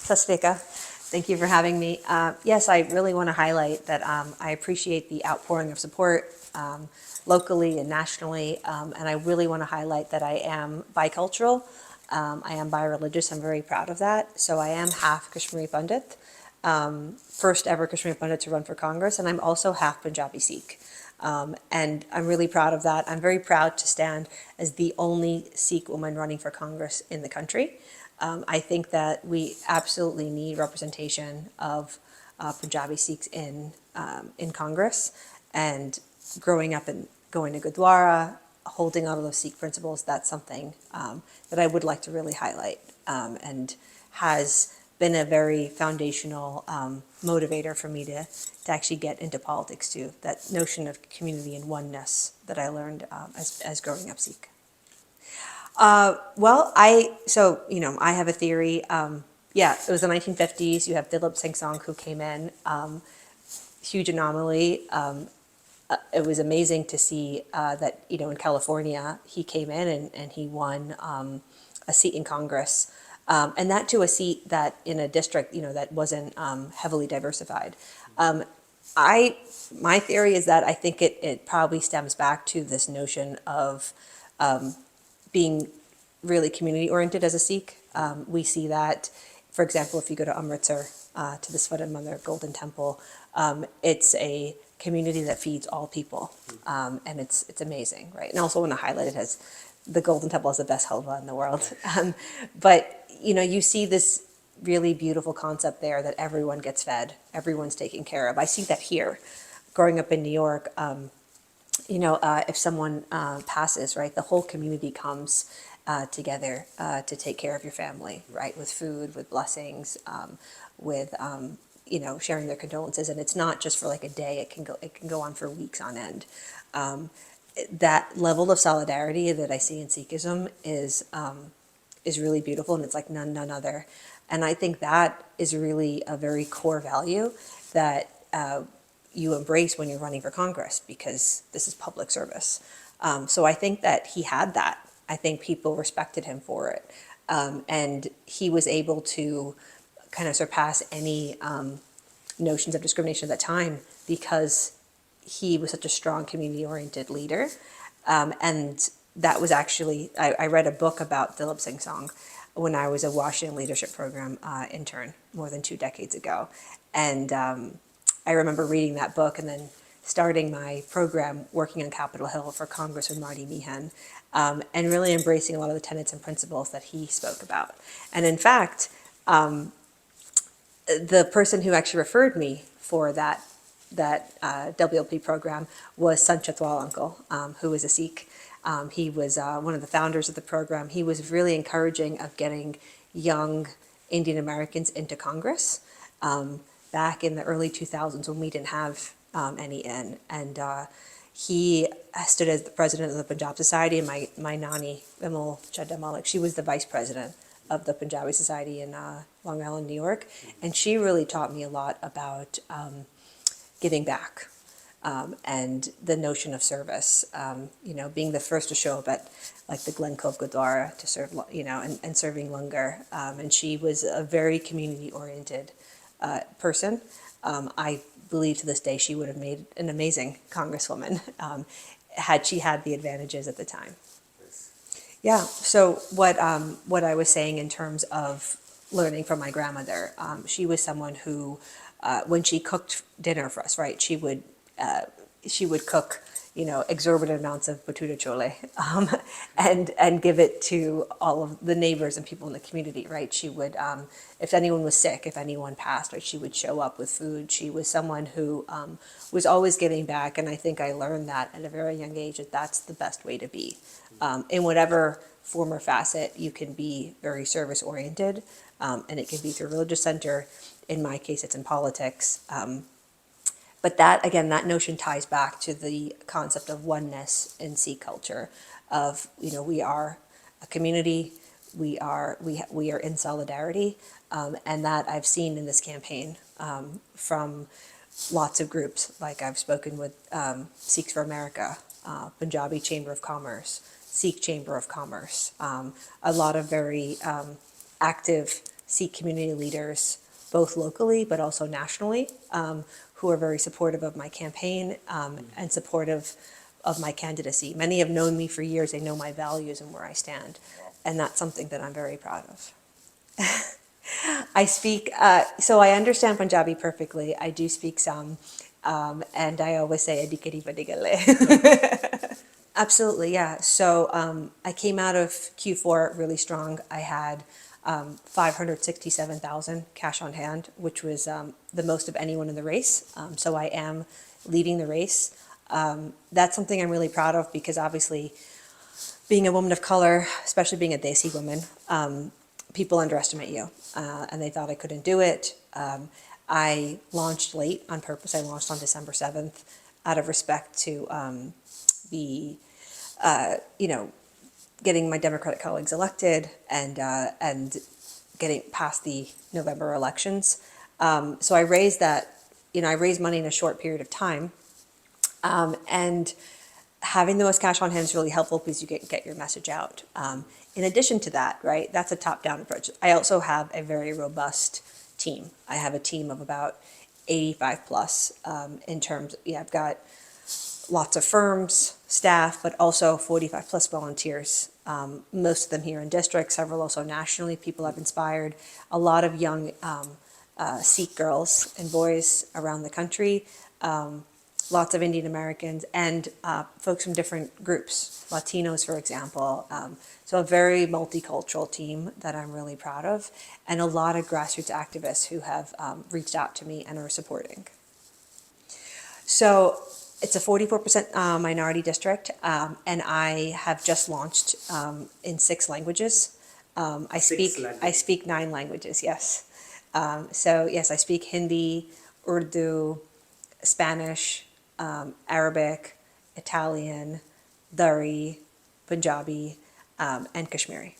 Sasvika, thank you for having me. Yes, I really want to highlight that I appreciate the outpouring of support locally and nationally, and I really want to highlight that I am bicultural. I am bi-religious. I'm very proud of that. So I am half Kashmiri Pandit, first ever Kashmiri Pandit to run for Congress, and I'm also half Punjabi Sikh. And I'm really proud of that. I'm very proud to stand as the only Sikh woman running for Congress in the country. I think that we absolutely need representation of Punjabi Sikhs in Congress, and growing up and going to Gurdwara, holding on to those Sikh principles, that's something that I would like to really highlight, and has been a very foundational motivator for me to actually get into politics too. That notion of community and oneness that I learned as growing up Sikh. I have a theory. It was the 1950s. You have Dilip Singh Sangh who came in, huge anomaly. It was amazing to see that, in California, he came in and he won a seat in Congress. And that to a seat that in a district, that wasn't heavily diversified. My theory is that I think it probably stems back to this notion of being really community oriented as a Sikh. We see that, for example, if you go to Amritsar, to the Swadhan Mandir Golden Temple, it's a community that feeds all people, and it's amazing, right? And I also want to highlight it as the Golden Temple is the best halwa in the world. But you see this really beautiful concept there that everyone gets fed, everyone's taken care of. I see that here, growing up in New York. If someone passes, right, the whole community comes together to take care of your family, right, with food, with blessings, with sharing their condolences, and it's not just for like a day. It can go on for weeks on end. That level of solidarity that I see in Sikhism is really beautiful, and it's like none other. And I think that is really a very core value that you embrace when you're running for Congress, because this is public service. So I think that he had that. I think people respected him for it. And he was able to kind of surpass any notions of discrimination at that time, because he was such a strong community-oriented leader. And that was actually, I read a book about Dilip Singh Sangh when I was a Washington Leadership Program intern more than 2 decades ago. And I remember reading that book and then starting my program working on Capitol Hill for Congressman Marty Meehan, and really embracing a lot of the tenets and principles that he spoke about. And in fact, the person who actually referred me for that WLP program was Sant Chatwal uncle, who was a Sikh. He was one of the founders of the program. He was really encouraging of getting young Indian Americans into Congress back in the early 2000s when we didn't have any in. And he stood as the president of the Punjab Society, and my nani, Vimal Chadda Malik, she was the vice president of the Punjabi Society in Long Island, New York. And she really taught me a lot about giving back. And the notion of service, being the first to show up at like the Glen Cove Gurdwara to serve, and serving langar. And she was a very community-oriented person. I believe to this day she would have made an amazing congresswoman had she had the advantages at the time. Yeah. So what I was saying in terms of learning from my grandmother, she was someone who, when she cooked dinner for us, right, she would cook, exorbitant amounts of batuta chole, and give it to all of the neighbors and people in the community, right? She would, if anyone was sick, if anyone passed, right, she would show up with food. She was someone who was always giving back, and I think I learned that at a very young age, that that's the best way to be. In whatever form or facet, you can be very service-oriented, and it can be through a religious center. In my case, it's in politics. But that, again, that notion ties back to the concept of oneness in Sikh culture, of, we are a community, we are in solidarity, and that I've seen in this campaign from lots of groups. Like I've spoken with Sikhs for America, Punjabi Chamber of Commerce, Sikh Chamber of Commerce, a lot of very active Sikh community leaders, both locally but also nationally, who are very supportive of my campaign and supportive of my candidacy. Many have known me for years. They know my values and where I stand. And that's something that I'm very proud of. I speak, so I understand Punjabi perfectly. I do speak some, and I always say, "Adikari badigale." Absolutely, yeah. So I came out of Q4 really strong. I had 567,000 cash on hand, which was the most of anyone in the race. So I am leading the race. That's something I'm really proud of because obviously being a woman of color, especially being a Desi woman, people underestimate you and they thought I couldn't do it. I launched late on purpose. I launched on December 7th out of respect to the getting my Democratic colleagues elected and getting past the November elections. So I raised that, I raised money in a short period of time. And having the most cash on hand is really helpful because you get your message out. In addition to that, right, that's a top-down approach. I also have a very robust team. I have a team of about 85 plus in terms, I've got lots of firms, staff, but also 45 plus volunteers. Most of them here in district, several also nationally, people I've inspired. A lot of young Sikh girls and boys around the country, lots of Indian Americans, and folks from different groups, Latinos, for example. So a very multicultural team that I'm really proud of, and a lot of grassroots activists who have reached out to me and are supporting. So it's a 44% minority district, and I have just launched in 6 languages. I speak 9 languages, yes. So yes, I speak Hindi, Urdu, Spanish, Arabic, Italian, Dari, Punjabi, and Kashmiri.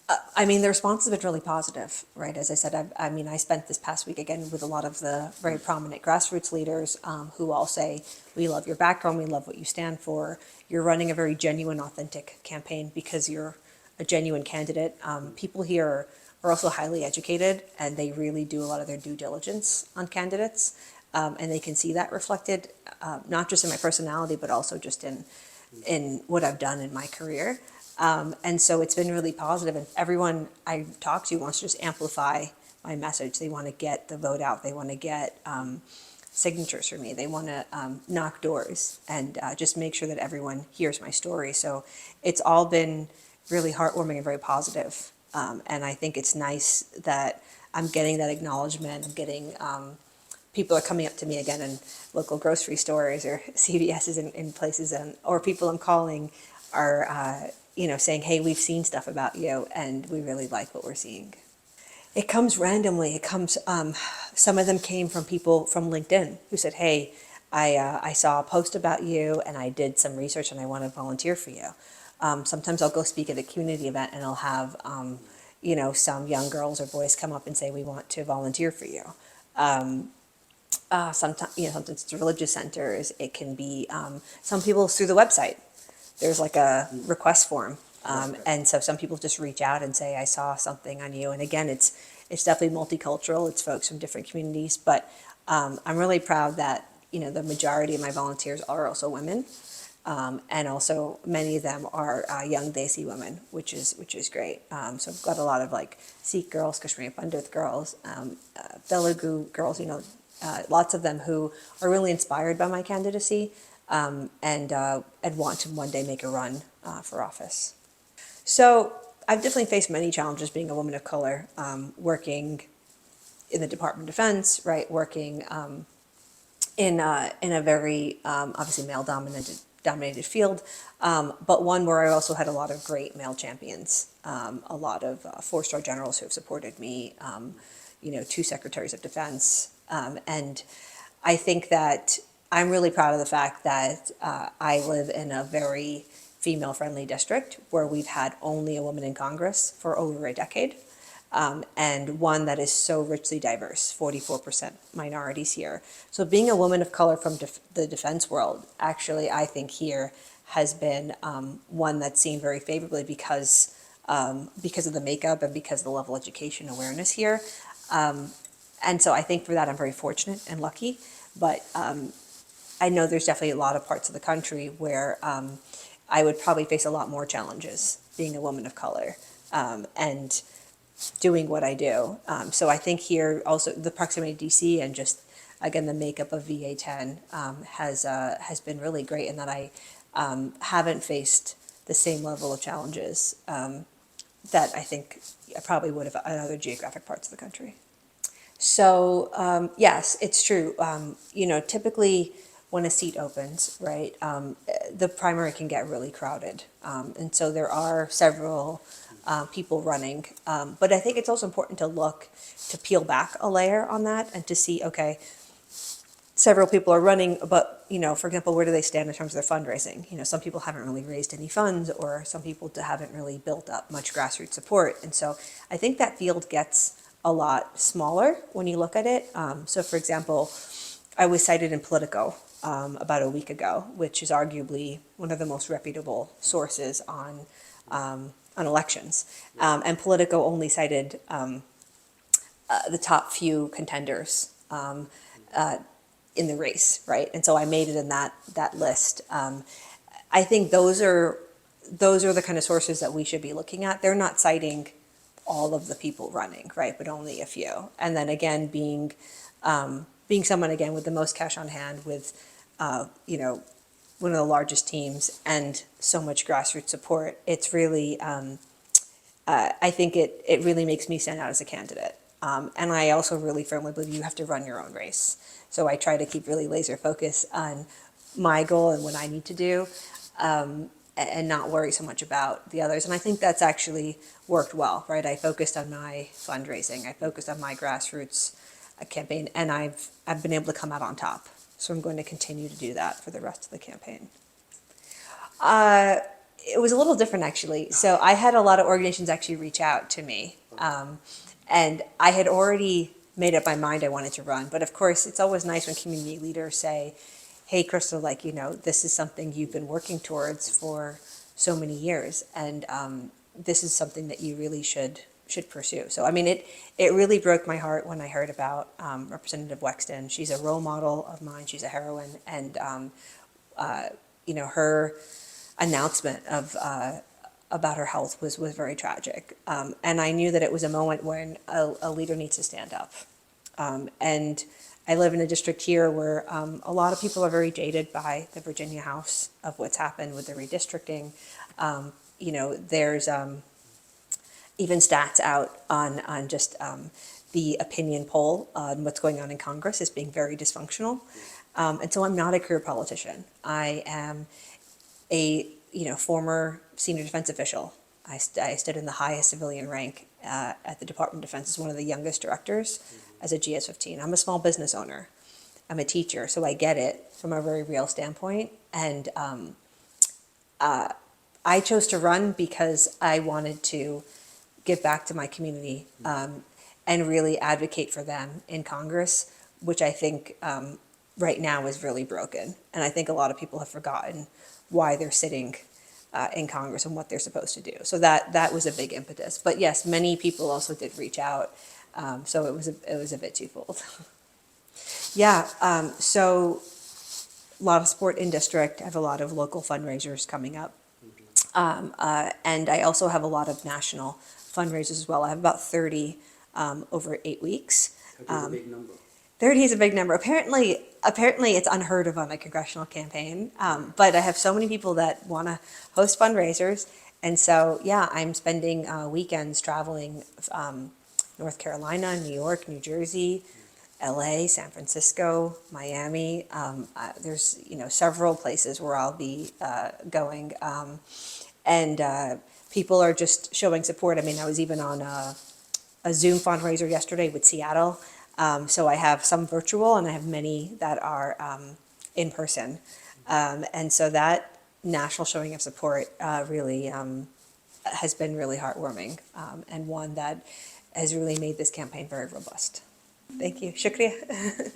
The response has been really positive, right? As I said, I spent this past week again with a lot of the very prominent grassroots leaders who all say, we love your background, we love what you stand for. You're running a very genuine, authentic campaign because you're a genuine candidate. People here are also highly educated and they really do a lot of their due diligence on candidates. And they can see that reflected, not just in my personality, but also just in what I've done in my career. And so it's been really positive, and everyone I talk to wants to just amplify my message. They want to get the vote out. They want to get signatures for me. They want to knock doors and just make sure that everyone hears my story. So it's all been really heartwarming and very positive. And I think it's nice that I'm getting that acknowledgement. I'm getting people are coming up to me again in local grocery stores or CVS's in places, or people I'm calling are saying, hey, we've seen stuff about you and we really like what we're seeing. It comes randomly. It comes, some of them came from people from LinkedIn who said, hey, I saw a post about you and I did some research and I want to volunteer for you. Sometimes I'll go speak at a community event and I'll have, some young girls or boys come up and say, we want to volunteer for you. Sometimes it's religious centers. It can be some people through the website. There's like a request form, and so some people just reach out and say, "I saw something on you." And again, it's definitely multicultural. It's folks from different communities, but I'm really proud that the majority of my volunteers are also women, and also many of them are young Desi women, which is great. So I've got a lot of like Sikh girls, Kashmiri Pandit girls, Telugu girls, lots of them who are really inspired by my candidacy and want to one day make a run for office. So I've definitely faced many challenges being a woman of color, working in the Department of Defense, right? Working in a very obviously male-dominated field, but one where I also had a lot of great male champions, a lot of 4-star generals who have supported me, 2 secretaries of defense, and I think that I'm really proud of the fact that I live in a very female-friendly district where we've had only a woman in Congress for over a decade, and one that is so richly diverse, 44% minorities here. So being a woman of color from the defense world, actually, I think here has been one that's seen very favorably because because of the makeup and because of the level of education awareness here. And so I think for that I'm very fortunate and lucky, but I know there's definitely a lot of parts of the country where I would probably face a lot more challenges being a woman of color and doing what I do. So I think here also the proximity to DC and just again the makeup of VA10 has been really great in that I haven't faced the same level of challenges that I think I probably would have in other geographic parts of the country. So yes, it's true. Typically when a seat opens, right, the primary can get really crowded, and so there are several people running. But I think it's also important to peel back a layer on that and to see, okay, several people are running, but, for example, where do they stand in terms of their fundraising? Some people haven't really raised any funds, or some people haven't really built up much grassroots support. And so I think that field gets a lot smaller when you look at it. So for example, I was cited in Politico about a week ago, which is arguably one of the most reputable sources on elections. And Politico only cited the top few contenders in the race, right? And so I made it in that list. I think those are the kind of sources that we should be looking at. They're not citing all of the people running, right? But only a few. And then again, being someone again with the most cash on hand, with one of the largest teams and so much grassroots support, it's really I think it really makes me stand out as a candidate. And I also really firmly believe you have to run your own race. So I try to keep really laser focused on my goal and what I need to do, and not worry so much about the others. And I think that's actually worked well, right? I focused on my fundraising, I focused on my grassroots campaign, and I've been able to come out on top. So I'm going to continue to do that for the rest of the campaign. It was a little different actually. So I had a lot of organizations actually reach out to me, and I had already made up my mind I wanted to run. But of course, it's always nice when community leaders say, hey, Krystle, this is something you've been working towards for so many years, and this is something that you really should pursue. So, I mean, it really broke my heart when I heard about Representative Wexton. She's a role model of mine. She's a heroine, and her announcement about her health was very tragic. And I knew that it was a moment when a leader needs to stand up. And I live in a district here where a lot of people are very jaded by the Virginia House of what's happened with the redistricting. There's even stats out on just the opinion poll on what's going on in Congress as being very dysfunctional. And so I'm not a career politician. I am a former senior defense official. I stood in the highest civilian rank at the Department of Defense as one of the youngest directors as a GS-15. I'm a small business owner. I'm a teacher, so I get it from a very real standpoint. And I chose to run because I wanted to give back to my community and really advocate for them in Congress, which I think right now is really broken. And I think a lot of people have forgotten why they're sitting in Congress and what they're supposed to do. So that was a big impetus. But yes, many people also did reach out. So it was a bit twofold. Yeah, so a lot of support in district. I have a lot of local fundraisers coming up. And I also have a lot of national fundraisers as well. I have about 30 over 8 weeks. That's a big number. 30 is a big number. Apparently it's unheard of on a congressional campaign. But I have so many people that want to host fundraisers. And so, yeah, I'm spending weekends traveling North Carolina, New York, New Jersey, LA, San Francisco, Miami. There's, several places where I'll be going. And people are just showing support. I mean, I was even on a Zoom fundraiser yesterday with Seattle. So I have some virtual and I have many that are in person. And so that national showing of support really has been really heartwarming and one that has really made this campaign very robust. Thank you. Shukriya.